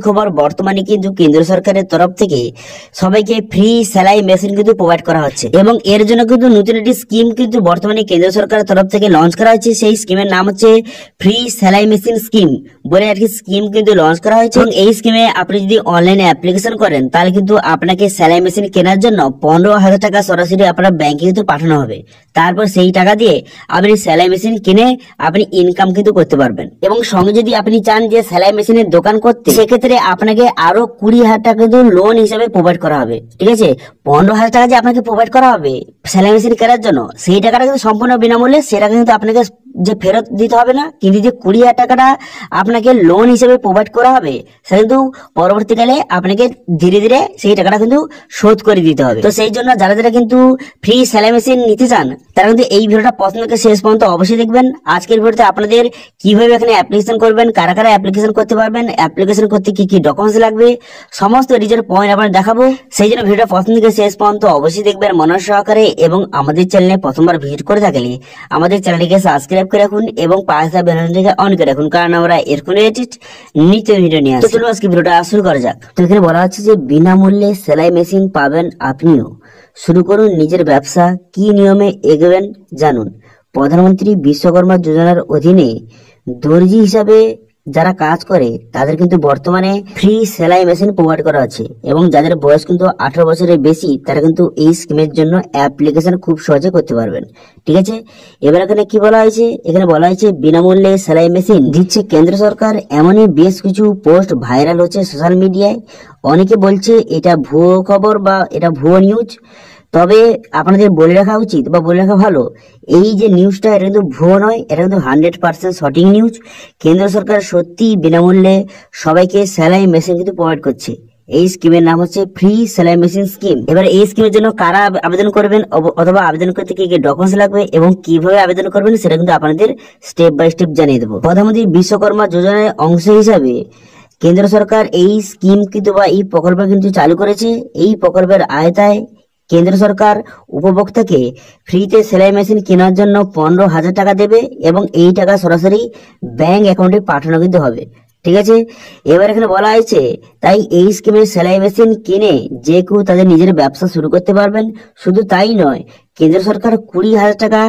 খবর বর্তমানে কিন্তু কেন্দ্র সরকারের তরফ থেকে সবাইকে ফ্রি সেলাই মেশিন কিন্তু প্রোভাইড করা হচ্ছে এবং এর জন্য কিন্তু নতুন একটি স্কিম কিন্তু বর্তমানে কেন্দ্র সরকারের তরফ থেকে লঞ্চ করা হয়েছে। সেই স্কিমের নাম হচ্ছে ফ্রি সেলাই মেশিন স্কিম বলে একটি স্কিম কিন্তু লঞ্চ করা হয়েছে এবং এই স্কিমে আপনি যদি অনলাইনে অ্যাপ্লিকেশন করেন তাহলে কিন্তু আপনাকে সেলাই মেশিন কেনার জন্য 15,000 টাকা সরাসরি আপনার ব্যাংকে কিন্তু পাঠানো হবে। তারপর সেই টাকা দিয়ে আপনি সেলাই মেশিন কিনে আপনি ইনকাম কিন্তু করতে পারবেন এবং সঙ্গে যদি আপনি চান যে সেলাই মেশিনের দোকান করতে সেক্ষেত্রে আপনাকে আরো 20,000 টাকা কিন্তু লোন হিসেবে প্রোভাইড করা হবে। ঠিক আছে, 15,000 টাকা যে আপনাকে প্রোভাইড করা হবে সেলাই মেশিন কেনার জন্য সেই টাকাটা কিন্তু সম্পূর্ণ বিনামূল্যে, সেটা কিন্তু আপনাকে যে ফেরত দিতে হবে না, কিন্তু যে 20,000 টাকাটা আপনাকে লোন হিসেবে প্রোভাইড করা হবে সেটা কিন্তু পরবর্তীকালে আপনাকে ধীরে ধীরে সেই টাকাটা কিন্তু শোধ করে দিতে হবে। তো সেই জন্য যারা যারা কিন্তু ফ্রি সেলাই মেশিন নিতে চান তারা কিন্তু এই ভিডিওটা প্রথম থেকে শেষ পর্যন্ত অবশ্যই দেখবেন। আজকের ভিডিওতে আপনাদের কিভাবে এখানে অ্যাপ্লিকেশন করবেন, কারা কারা অ্যাপ্লিকেশন করতে পারবেন, অ্যাপ্লিকেশন করতে কি কি ডকুমেন্টস লাগবে, সমস্ত ডিটেইল পয়েন্ট আপনাদের দেখাবো। সেই জন্য ভিডিওটা প্রথম থেকে শেষ পর্যন্ত অবশ্যই দেখবেন মনোযোগ সহকারে এবং আমাদের চ্যানেলে প্রথমবার ভিজিট করে থাকলে আমাদের চ্যানেলটিকে সাবস্ক্রাইব করে রাখুন এবং পাশে বেল আইকনটিকে অন করে রাখুন, কারণ আমরা এরকম রিলেটেড নিত্য ভিডিও নিয়ে আসি। তো চলুন আজকে ভিডিওটা শুরু করা যাক। তো এখানে বলা হচ্ছে যে বিনামূল্যে সেলাই মেশিন পাবেন আপনিও, শুরু করুন নিজের ব্যবসা, কি নিয়মে এগোবেন জানুন। প্রধানমন্ত্রী বিশ্বকর্মা যোজনার অধীনে দর্জি হিসাবে যারা কাজ করে তাদের কিন্তু বর্তমানে ফ্রি সেলাই মেশিন প্রোভাইড করা আছে এবং যাদের বয়স কিন্তু 18 বছরের বেশি তারা কিন্তু এই স্কিমের জন্য অ্যাপ্লিকেশন খুব সহজে করতে পারবেন। ঠিক আছে, এবার এখানে কি বলা হয়েছে, এখানে বলা হয়েছে বিনামূল্যে সেলাই মেশিন দিচ্ছে কেন্দ্র সরকার। এমনই বেশ কিছু পোস্ট ভাইরাল হচ্ছে সোশ্যাল মিডিয়ায়। অনেকে বলছে এটা ভুয়ো খবর বা এটা ভুয়ো নিউজ, তবে আপনাদের বলে রাখা উচিত বা বলে রাখা ভালো, এই যে নিউজটা এটা কিন্তু ভুয়ো নয়, এটা কিন্তু 100% সঠিক নিউজ। কেন্দ্র সরকার সত্যি বিনামূল্যে সবাইকে সেলাই মেশিন কিন্তু প্রোভাইড করছে। এই স্কিমের নাম হচ্ছে ফ্রি সেলাই মেশিন স্কিম। এবার এই স্কিমের জন্য কারা আবেদন করবেন অথবা আবেদন করতে কি কি ডকুমেন্টস লাগবে এবং কিভাবে আবেদন করবেন সেটা কিন্তু আপনাদের স্টেপ বাই স্টেপ জানিয়ে দেবো। প্রধানমন্ত্রী বিশ্বকর্মা যোজনার অংশ হিসাবে কেন্দ্র সরকার এই স্কিম কিন্তু বা এই প্রকল্প কিন্তু চালু করেছে। এই প্রকল্পের আওতায় কেন্দ্র সরকার উপভোক্তাকে ফ্রিতে সেলাই মেশিন কেনার জন্য 15,000 টাকা দেবে এবং এই টাকা সরাসরি ব্যাংক অ্যাকাউন্টে পাঠানো কিন্তু হবে। ঠিক আছে, এবার এখানে বলা হয়েছে তাই এই স্কিমে সেলাই মেশিন কিনে যে কেউ তাদের নিজের ব্যবসা শুরু করতে পারবেন। শুধু তাই নয়, কেন্দ্র সরকার 20,000 টাকা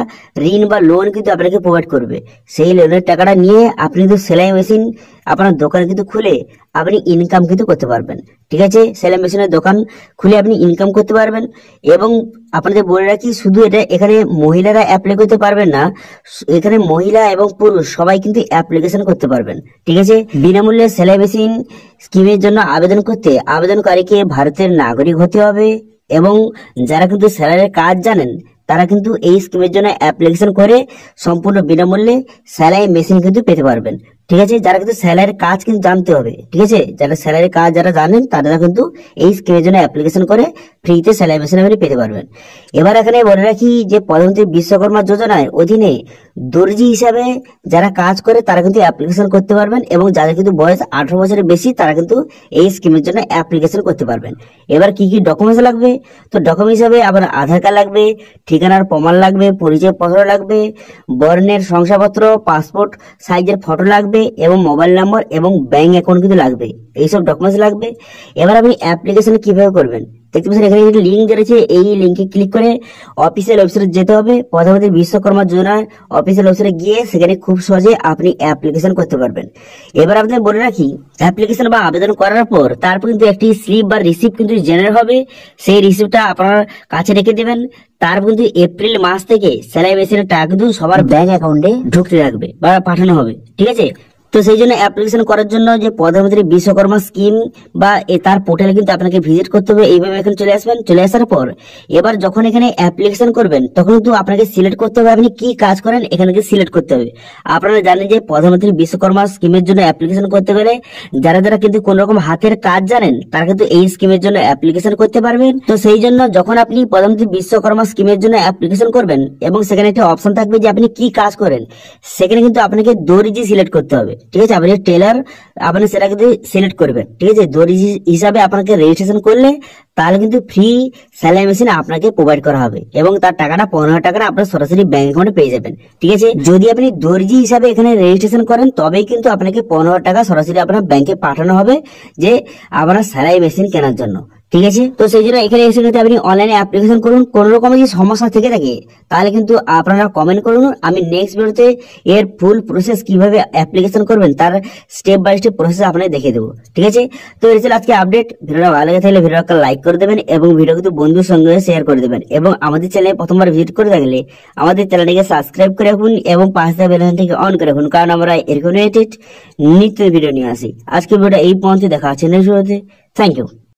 ঋণ বা লোন কিন্তু আপনাকে প্রোভাইড করবে। সেই লোনের টাকাটা নিয়ে আপনি কিন্তু সেলাই মেশিন আপনার দোকান কিন্তু খুলে আপনি ইনকাম কিন্তু করতে পারবেন। ঠিক আছে, সেলাই মেশিনের দোকান খুলে আপনি ইনকাম করতে পারবেন এবং আপনাদের বলে রাখি শুধু এটা এখানে মহিলারা অ্যাপ্লাই করতে পারবেন না, এখানে মহিলা এবং পুরুষ সবাই কিন্তু অ্যাপ্লিকেশন করতে পারবেন। ঠিক আছে, বিনামূল্যে সেলাই মেশিন স্কিমের জন্য আবেদন করতে আবেদনকারীকে ভারতের নাগরিক হতে হবে এবং যারা কিন্তু সেলাইয়ের কাজ জানেন তারা কিন্তু এই স্কিমের জন্য অ্যাপ্লিকেশন করে সম্পূর্ণ বিনামূল্যে সেলাই মেশিন কিন্তু পেতে পারবেন। ঠিক আছে, যারা কিন্তু সেলাইয়ের কাজ কিন্তু জানতে হবে। ঠিক আছে, যারা সেলাইয়ের কাজ যারা জানেন তারা কিন্তু এই স্কিমের জন্য অ্যাপ্লিকেশন করে ফ্রিতে সেলাই মেশিন আপনি পেতে পারবেন। এবার এখানে বলে রাখি যে প্রধানমন্ত্রী বিশ্বকর্মা যোজনার অধীনে দর্জি হিসাবে যারা কাজ করে তারা কিন্তু অ্যাপ্লিকেশন করতে পারবেন এবং যাদের কিন্তু বয়স 18 বছরের বেশি তারা কিন্তু এই স্কিমের জন্য অ্যাপ্লিকেশন করতে পারবেন। এবার কি কি ডকুমেন্টস লাগবে, তো ডকুমেন্ট হিসাবে আপনার আধার কার্ড লাগবে, ঠিকানার প্রমাণ লাগবে, পরিচয় পত্র লাগবে, বর্ণের শংসাপত্র, পাসপোর্ট সাইজের ফটো লাগবে এবং মোবাইল নম্বর এবং ব্যাংক অ্যাকাউন্ট কিন্তু লাগবে। এইসব ডকুমেন্টস লাগবে। এবার আপনি অ্যাপ্লিকেশন কিভাবে করবেন দেখতে পাচ্ছেন এখানে একটি লিঙ্ক রয়েছে, এই লিঙ্কে ক্লিক করে অফিসিয়াল ওয়েবসাইটে যেতে হবে। প্রধানমন্ত্রী বিশ্বকর্মা যোজনার অফিসিয়াল ওয়েবসাইটে গিয়ে সেখানে খুব সহজে আপনি অ্যাপ্লিকেশন করতে পারবেন। এবার আপনাদের বলে রাখি অ্যাপ্লিকেশন বা আবেদন করার পর তারপর কিন্তু একটি স্লিপ বা রিসিপ্ট কিন্তু জেনারেট হবে। সেই রিসিপ্টটা আপনার কাছে রেখে দেবেন। তারপর কিন্তু এপ্রিল মাস থেকে সেলাই মেশিনের টাকা কিন্তু সবার ব্যাংক অ্যাকাউন্টে ঢুকতে থাকবে বা পাঠানো হবে। ঠিক আছে, তো সেই জন্য অ্যাপ্লিকেশন করার জন্য যে প্রধানমন্ত্রী বিশ্বকর্মা স্কিম বা তার পোর্টালে কিন্তু আপনাকে ভিজিট করতে হবে। এইভাবে এখানে চলে আসবেন। চলে আসার পর এবার যখন এখানে অ্যাপ্লিকেশন করবেন তখন কিন্তু আপনাকে সিলেক্ট করতে হবে আপনি কি কাজ করেন, এখানে সিলেক্ট করতে হবে। আপনারা জানেন যে প্রধানমন্ত্রী বিশ্বকর্মা স্কিমের জন্য অ্যাপ্লিকেশন করতে গেলে যারা যারা কিন্তু কোন রকম হাতের কাজ জানেন তারা কিন্তু এই স্কিমের জন্য অ্যাপ্লিকেশন করতে পারবেন। তো সেই জন্য যখন আপনি প্রধানমন্ত্রী বিশ্বকর্মা স্কিমের জন্য অ্যাপ্লিকেশন করবেন এবং সেখানে একটা অপশন থাকবে যে আপনি কি কাজ করেন, সেখানে কিন্তু আপনাকে দর্জি সিলেক্ট করতে হবে। ঠিক আছে। আপনি টেলার আপনি সেটা কিন্তু সিলেক্ট করবেন, ঠিক আছে। দর্জি হিসাবে আপনাকে রেজিস্ট্রেশন করলে তাহলে কিন্তু ফ্রি সেলাই মেশিন আপনাকে প্রোভাইড করা হবে এবং তার টাকাটা 15,000 টাকা আপনার সরাসরি ব্যাংক অ্যাকাউন্টে পেয়ে যাবেন, ঠিক আছে। যদি আপনি দর্জি হিসাবে এখানে রেজিস্ট্রেশন করেন তবেই কিন্তু আপনাকে 15,000 টাকা সরাসরি আপনার ব্যাংকে পাঠানো হবে যে আপনার সেলাই মেশিন কেনার জন্য, ঠিক আছে। তো সেই জন্য এখানে এসে কিন্তু আপনি অনলাইনে অ্যাপ্লিকেশন করুন। কোন রকমের যদি সমস্যা থেকে থাকে তাহলে কিন্তু আপনারা কমেন্ট করুন, আমি নেক্সট ভিডিওতে এর ফুল প্রসেস কিভাবে অ্যাপ্লিকেশন করবেন তার স্টেপ বাই স্টেপ প্রসেস আপনাকে দেখিয়ে দেবো, ঠিক আছে। তো এই ছিল আজকে আপডেট। ভিডিওটা ভালো লেগে থাকলে ভিডিওটা লাইক করে দেবেন এবং ভিডিও কিন্তু বন্ধুর সঙ্গে শেয়ার করে দেবেন এবং আমাদের চ্যানেলে প্রথমবার ভিজিট করে থাকলে আমাদের চ্যানেলটিকে সাবস্ক্রাইব করে রাখুন এবং পাশে থাকা বেল আইকনটিকে অন করে রাখুন, কারণ আমরা এরকম নিত্য ভিডিও নিয়ে আসি। আজকে ভিডিওটা এই পর্যন্ত, দেখা হচ্ছে নেক্সট ভিডিওতে। Thank you.